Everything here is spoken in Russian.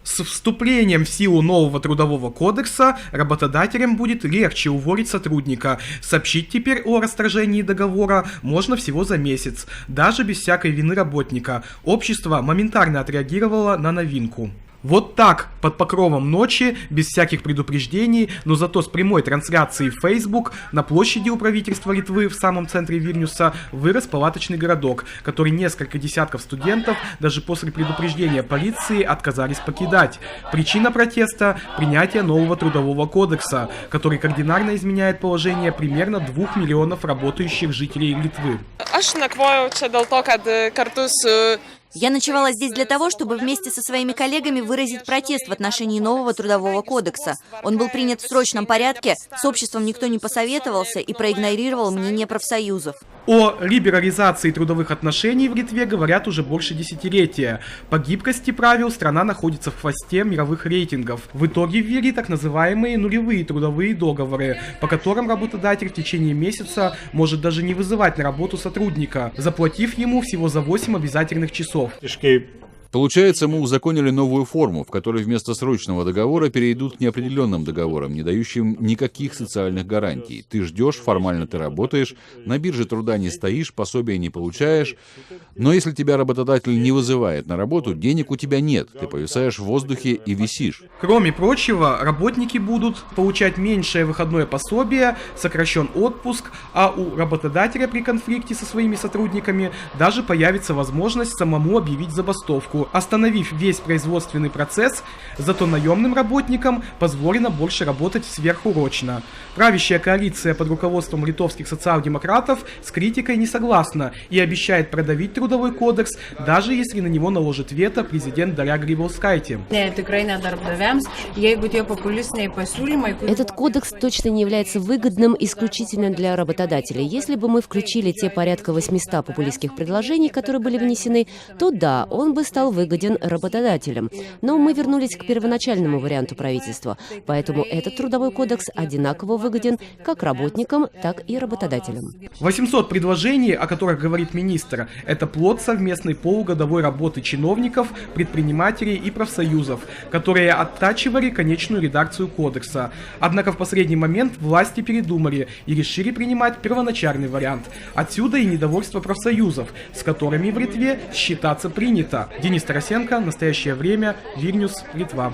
С вступлением в силу нового трудового кодекса работодателям будет легче уволить сотрудника. Сообщить теперь о расторжении договора можно всего за месяц, даже без всякой вины работника. Общество моментально отреагировало на новинку. Вот так, под покровом ночи, без всяких предупреждений, но зато с прямой трансляцией в Facebook, на площади у правительства Литвы в самом центре Вильнюса вырос палаточный городок, который несколько десятков студентов даже после предупреждения полиции отказались покидать. Причина протеста – принятие нового трудового кодекса, который кардинально изменяет положение примерно 2 миллионов работающих жителей Литвы. Я ночевала здесь для того, чтобы вместе со своими коллегами выразить протест в отношении нового трудового кодекса. Он был принят в срочном порядке, с обществом никто не посоветовался и проигнорировал мнение профсоюзов. О либерализации трудовых отношений в Литве говорят уже больше десятилетия. По гибкости правил страна находится в хвосте мировых рейтингов. В итоге ввели так называемые нулевые трудовые договоры, по которым работодатель в течение месяца может даже не вызывать на работу сотрудника, заплатив ему всего за 8 обязательных часов. Получается, мы узаконили новую форму, в которой вместо срочного договора перейдут к неопределенным договорам, не дающим никаких социальных гарантий. Ты ждешь, формально ты работаешь, на бирже труда не стоишь, пособия не получаешь. Но если тебя работодатель не вызывает на работу, денег у тебя нет, ты повисаешь в воздухе и висишь. Кроме прочего, работники будут получать меньшее выходное пособие, сокращен отпуск, а у работодателя при конфликте со своими сотрудниками даже появится возможность самому объявить забастовку, остановив весь производственный процесс, зато наемным работникам позволено больше работать сверхурочно. Правящая коалиция под руководством литовских социал-демократов с критикой не согласна и обещает продавить трудовой кодекс, даже если на него наложит вето президент Дарья Грибаускайте. Этот кодекс точно не является выгодным исключительно для работодателей. Если бы мы включили те порядка 800 популистских предложений, которые были внесены, то да, он бы стал выгоден работодателям. Но мы вернулись к первоначальному варианту правительства, поэтому этот трудовой кодекс одинаково выгоден как работникам, так и работодателям. 800 предложений, о которых говорит министр, это плод совместной полугодовой работы чиновников, предпринимателей и профсоюзов, которые оттачивали конечную редакцию кодекса. Однако в последний момент власти передумали и решили принимать первоначальный вариант. Отсюда и недовольство профсоюзов, с которыми в Литве считаться принято. Денис Тарасенко, «Настоящее время», Вильнюс, Литва.